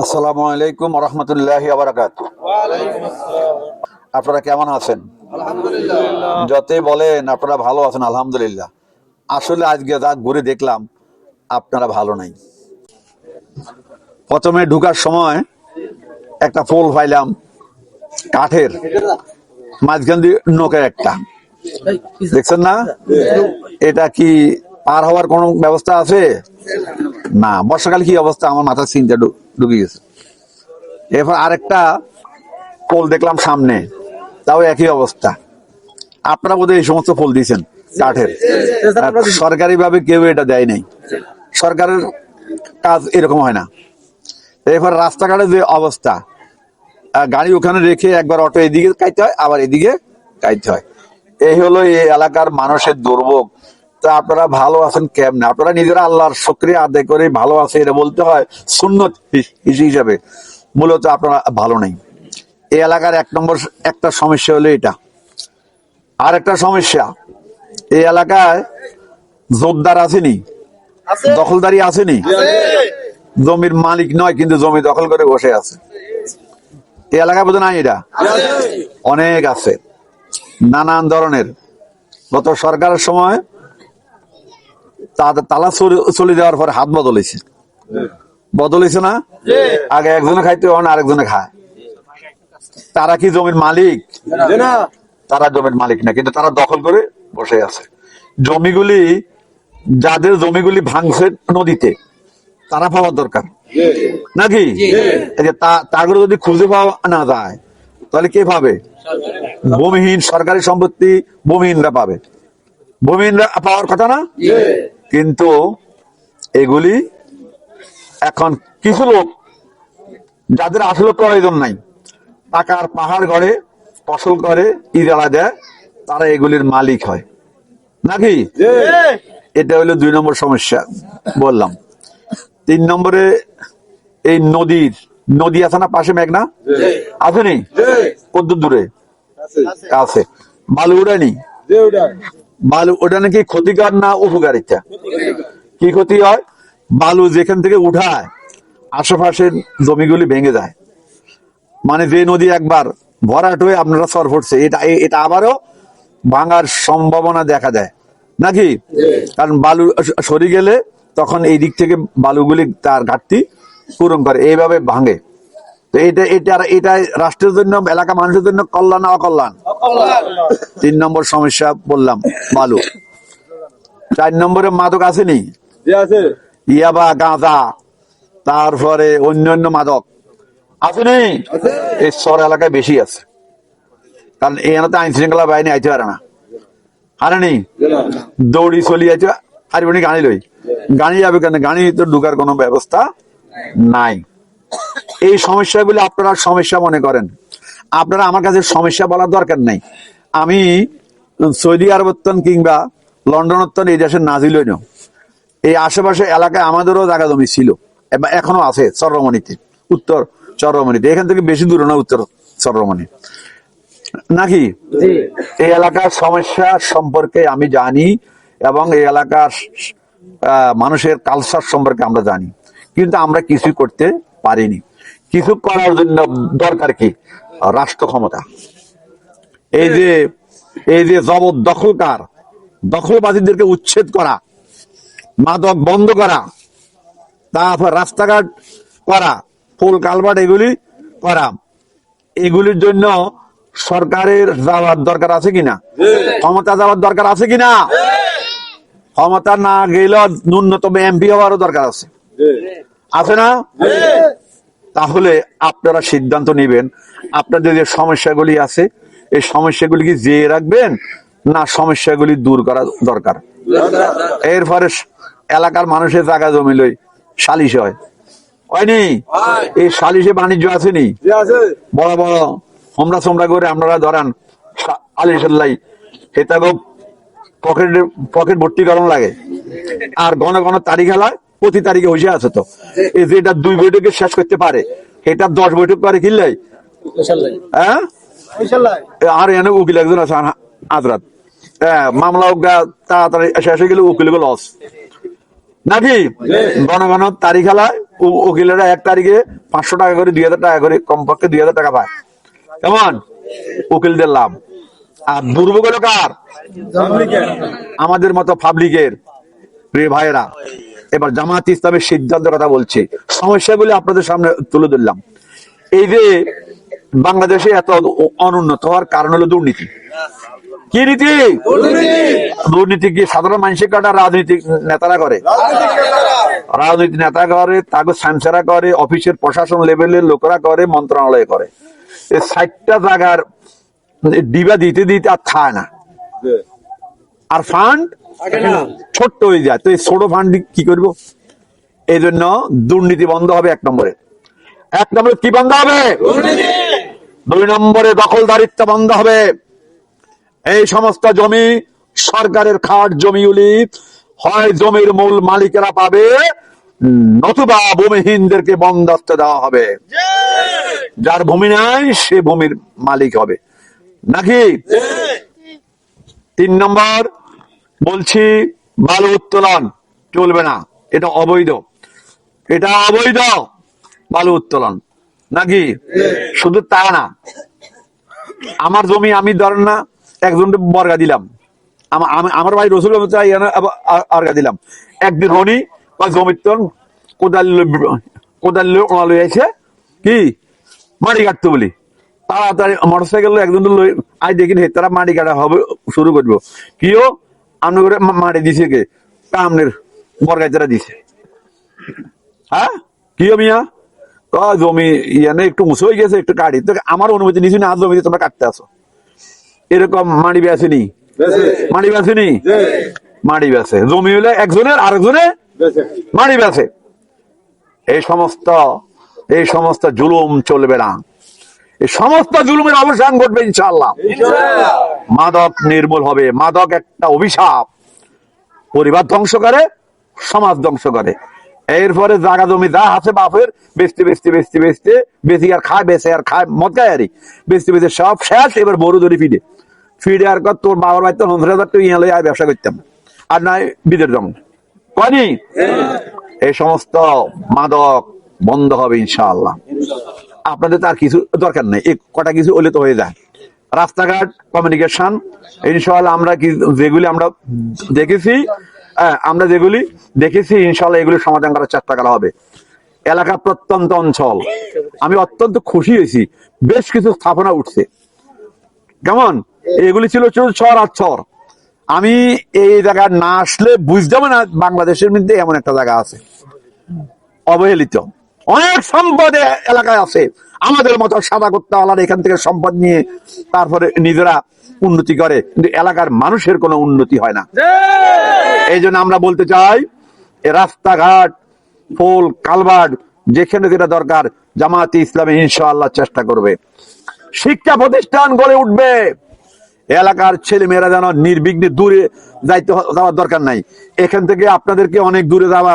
আসসালামু আলাইকুম রহমতুল্লাহি ওয়া বারাকাতুহু। আপনারা কেমন আছেন? যতই বলেন আপনারা ভালো আছেন, আলহামদুলিল্লাহ। আসলে আজকে যা ঘুরে দেখলাম আপনারা ভালো নাই। প্রথমে ঢুকার সময় একটা পোল পাইলাম কাঠের, মাঝখান দিয়ে নোকের একটা, দেখছেন না? এটা কি পার হওয়ার কোনো ব্যবস্থা আছে? না। বর্ষাকাল কি অবস্থা আমার মাথার চিন্তা ঢুকে গেছে। এরপর আরেকটা পোল দেখলাম সামনে, তাও একই অবস্থা। আপনারা বোধহয় এই সমস্ত পোল দিয়েছেন কাঠের, সরকারি ভাবে কেউ এটা দেয় নাই। সরকারের কাজ এরকম হয় না। এরপর রাস্তাঘাটের যে অবস্থা, গাড়ি ওখানে রেখে একবার অটো এদিকে কাইতে হয়, আবার এদিকে কাইতে হয়। এই হলো এই এলাকার মানুষের দুর্ভোগ। তা আপনারা ভালো আছেন কেমনে? আপনারা নিজেরা আল্লাহর শুকরিয়া আদায় করে ভালো আছে এটা বলতে হয় সুন্নত হিসাবে। মূলত আপনারা ভালো নেই। এই এলাকার এক নম্বর একটা সমস্যা হলো এটা। আর একটা সমস্যা, এই এলাকায় জোরদার আসেনি, দখলদারি আসেনি। জমির মালিক নয়, কিন্তু জমি দখল করে বসে আছে। এই এলাকায় বোধ নাই, এটা অনেক আছে, নানান ধরনের। গত সরকারের সময় তালা চলে যাওয়ার পরে হাত বদলেছে না? আগে একজনে খাইতে আরেকজনে খায়। তারা কি জমির মালিক? তারা জমির মালিক না, কিন্তু তারা দখল করে বসে আছে। জমিগুলি, যাদের জমিগুলি ভাঙছে নদীতে, তারা পাওয়ার দরকার নাকি? তাগুলো যদি খুঁজে পাওয়া না যায় তাহলে কে পাবে? ভূমিহীন সরকারি সম্পত্তি ভূমিহীনরা পাবে। ভূমিহীনরা পাওয়ার কথা না? কিন্তু এগুলি এখন কিছু লোক, যাদের আসলে প্রয়োজন নাই, টাকার পাহাড় গড়ে, ফসল করে, ইজারা দেয়, তারা এগুলির মালিক হয় নাকি? এটা হলো 2 নম্বর সমস্যা বললাম। 3 নম্বরে এই নদী আছে না পাশে, মেঘনা আছে নি? কত দূরে আছে? বালু উড়ানি, বালু ওটা নাকি ক্ষতিকর না উপকারিতা? কি ক্ষতি হয়? বালু যেখান থেকে উঠায় আশেপাশের জমিগুলি ভেঙে যায়। মানে যে নদী একবার ভরাট হয়ে আপনারা সর পড়ছে, এটা আবারও ভাঙার সম্ভাবনা দেখা দেয় নাকি? কারণ বালু সরে গেলে তখন এই দিক থেকে বালুগুলি তার ঘাটতি পূরণ করে, এইভাবে ভাঙে। তো এটা রাষ্ট্রের জন্য, এলাকা মানুষের জন্য কল্যাণ না অকল্যাণ? 3 নম্বর সমস্যা বললাম বালু। 4 নম্বরে মাদক আসেনি? ইয়াবা, গাঁজা, তারপরে অন্যান্য মাদক আসেনি? এই শহর এলাকায় বেশি আছে, কারণ এখানে তো আইন শৃঙ্খলা বাহিনী আইতে পারে না। হারানি দৌড়ি চলি আছে, আর গাড়ি যাবে কেন? গাড়ি তো ঢুকার কোনো ব্যবস্থা নাই। এই সমস্যাগুলি আপনারা সমস্যা মনে করেন। আপনারা আমার কাছে সমস্যা বলার দরকার নাই। আমি সৌদি আরবত্তন কিংবা লন্ডনত্তন এই দেশের নাজিল হইন। এই আশেপাশে এলাকায় আমাদেরও জায়গা জমি ছিল, এখনো আছে চরমণিতে, উত্তর চরমণিতে। এখান থেকে বেশি দূর না উত্তর চরমণি নাকি? এই এলাকার সমস্যা সম্পর্কে আমি জানি, এবং এই এলাকার মানুষের কালচার সম্পর্কে আমরা জানি, কিন্তু আমরা কিছু করতে পারিনি। কিছু করার জন্য দরকার কি? রাষ্ট্র ক্ষমতা। এই যে জবরদখলকার, দখলবাদীদেরকে উচ্ছেদ করা, মাদক বন্ধ করা, তারপর রাস্তাঘাট করা, পোল কালভার্ট এগুলি করা, এগুলির জন্য সরকারের যাওয়ার দরকার আছে কিনা? ক্ষমতা যাওয়ার দরকার আছে কিনা? ক্ষমতা না গেলেও ন্যূনতম এমপি হওয়ারও দরকার আছে না? তাহলে আপনারা সিদ্ধান্ত নেবেন, আপনাদের যে সমস্যাগুলি আছে এই সমস্যাগুলি কি চেয়ে রাখবেন, না সমস্যাগুলি দূর করা দরকার? এরপরে এলাকার মানুষের জায়গা জমি লই সালিশ হয়নি? এই সালিশে বাণিজ্য আসেনি? বড় বড় হোমরা সোমরা করে আপনারা ধরান আলিশাল্লাই, হেতাগো পকেট ভর্তি করানো লাগে, আর ঘন ঘন তারিখ হেলায়, প্রতি তারিখে হইসে আছে। তো এই যে এটা 2 বৈঠকে শেষ করতে পারে, এটা 10 বৈঠক করে কিনলাই। হ্যাঁ, আর এনে উকিল একজন আছে আজরাত, মামলা তাড়াতাড়ি শেষ হয়ে গেলে উকিল লস নাকি? ঘন ঘন তারিখ হেলায়, উকিলেরা 1 তারিখে 500 টাকা করে 2000 টাকা করে কমপক্ষে 2000 টাকা পায়। কেমন? উকিলদের লাভ। আর দুর্ভোগ হলো কার? আমাদের মতো পাবলিকের। প্রিয় ভাইয়েরা, এবার জামাত ইসলামের সিদ্ধান্তের কথা বলছি, সমস্যাগুলি আপনাদের সামনে তুলে ধরলাম। এই যে বাংলাদেশে এত অনুন্নত হওয়ার কারণ হলো দুর্নীতি। কি নীতি? দুর্নীতি কি সাধারণ মানুষের কাটা রাজনৈতিক নেতারা করে? রাজনৈতিক নেতা করে, তাকে সাংসরা করে, অফিসের প্রশাসন লেভেলের লোকেরা করে, মন্ত্রণালয় করে। এই 60টা জায়গার ডিবা দিতে দিতে আর থায় না, আর ফান্ড ছোট্ট হয়ে যায়। তো এই ছোট ফান্ড কি করব? এই জন্য দুর্নীতি বন্ধ হবে 1 নম্বরে। 1 নম্বরে কি বন্ধ হবে? 2 নম্বরে দখলদারিত্ব বন্ধ হবে। এই সমস্ত জমি সরকারের খাট জমিগুলি হয় জমির মূল মালিকেরা পাবে, নতুবা ভূমিহীনদেরকে বন্দোবস্ত দেওয়া হবে। যার ভূমি নাই সে ভূমির মালিক হবে, নাকি? 3 নম্বর বলছি, বালু উত্তোলন চলবে না, এটা অবৈধ। এটা অবৈধ বালু উত্তোলন, নাকি? শুধু তা না, আমার জমি আমি ধরেন না একজনকে বর্গা দিলাম, আমার ভাই রসুল আর্গা দিলাম। একদিন রনি বা জমির কোদাল ওনালো এসে কি মাটি কাটতে বলি, তাড়াতাড়ি মোটরসাইকেল একজন আই দেখি তারা মাটি কাটা হবে শুরু করবো। কিও আপনি করে মাটি দিছে কে? আপনার বর্গাইতারা দিছে। হ্যাঁ, কিও মিয়া জমি ইয়ানে একটু উঁচু হয়ে গেছে, একটু কাটি। তো আমার অনুমতি নিছি না, জমিতে তোমরা কাটতে আসো। এরকম মাটি বেসেনি, মাটি বেসেনি, মাটি বেসে। জমি হলে একজনের, আরেকজনের মাটি বেসে। এই সমস্ত জুলুম চলবে না। এই সমস্ত জুলুমের অবসান ঘটবে ইনশাআল্লাহ। মাদক নির্মূল হবে। মাদক একটা অভিশাপ, পরিবার ধ্বংস করে, সমাজ ধ্বংস করে। এরপরে জায়গা জমি যা আছে বাপের বেচতে বেচতে বেচতে বেচতে বেশি আর খায়, বেচে আর খায়, মদ খায় আরই বেচতে বেচতে সব শেষ। এবার বড় ধরে ফিরে আর কর তোর বাবার বাড়িতে 50,000 টাকা ইয়া লই ব্যবসা করতাম, আর নাই বিদের জম কয়নি। এই সমস্ত মাদক বন্ধ হবে ইনশাআল্লাহ। আপনাদের তার কিছু দরকার নেই, এই কটা কিছু হলে তো হয়ে যায়। রাস্তাঘাট, কমিউনিকেশন, ইনশাআল্লাহ আমরা যেগুলি আমরা দেখেছি, আমরা যেগুলি দেখেছি ইনশাআল্লাহ এগুলি সমাধান করার চেষ্টা করা হবে। এলাকা প্রত্যন্ত অঞ্চল, আমি অত্যন্ত খুশি হয়েছি, বেশ কিছু স্থাপনা উঠছে। কেমন? এগুলি ছিল চর আর চর। আমি এই জায়গায় না আসলে বুঝতাম না বাংলাদেশের মধ্যে এমন একটা জায়গা আছে অবহেলিত। অনেক সম্পদ এলাকায় আছে। আমাদের মতো সাদা করতে আলাদা এখান থেকে সম্পদ নিয়ে তারপরে নিজেরা উন্নতি করে, কিন্তু এলাকার মানুষের কোনো উন্নতি হয় না। এই জন্য আমরা বলতে চাই, রাস্তাঘাট, পোল, কালভার্ট যেখানে যেটা দরকার জামাতে ইসলামী ইনশাআল্লাহ চেষ্টা করবে। শিক্ষা প্রতিষ্ঠান গড়ে উঠবে। এলাকার ছেলে মেয়েরা যেন নির্বিঘ্নে দূরে যাইতে যাওয়ার দরকার নাই। এখান থেকে আপনাদেরকে অনেক দূরে যাওয়া,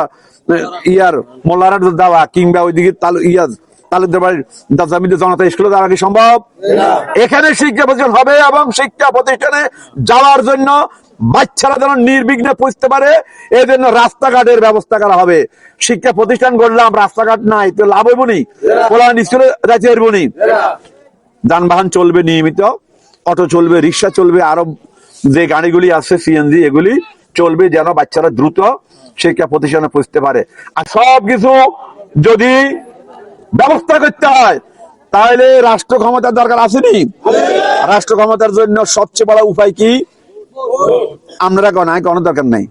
মোল্লারহাট যাওয়া কিংবা ওইদিকে তালুকদার বাড়ির জনতা স্কুলে যাওয়া কি সম্ভব? এখানে শিক্ষা প্রতিষ্ঠান হবে এবং শিক্ষা প্রতিষ্ঠানে যাওয়ার জন্য বাচ্চারা যেন নির্বিঘ্নে পৌঁছতে পারে, এই জন্য রাস্তাঘাটের ব্যবস্থা করা হবে। শিক্ষা প্রতিষ্ঠান গড়লাম, রাস্তাঘাট নাই, তো লাভ হইব নি? স্কুলে যাইতে পারবো নি? যানবাহন চলবে নিয়মিত, অটো চলবে, রিক্সা চলবে, আরো যে গাড়িগুলি আছে সিএনজি এগুলি চলবে, যেন বাচ্চারা দ্রুত শিক্ষা প্রতিষ্ঠানে পৌঁছতে পারে। আর সবকিছু যদি ব্যবস্থা করতে হয় তাহলে রাষ্ট্র ক্ষমতার দরকার আসেনি? রাষ্ট্র ক্ষমতার জন্য সবচেয়ে বড় উপায় কি? আপনারা কোনো দরকার নাই।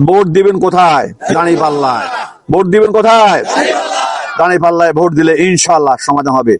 ভোট দিবেন কোথায়? দাঁড়িপাল্লায়। ভোট দিবেন কোথায়? দাঁড়িপাল্লায় ভোট দিলে ইনশাআল্লাহ সমাধান হবে।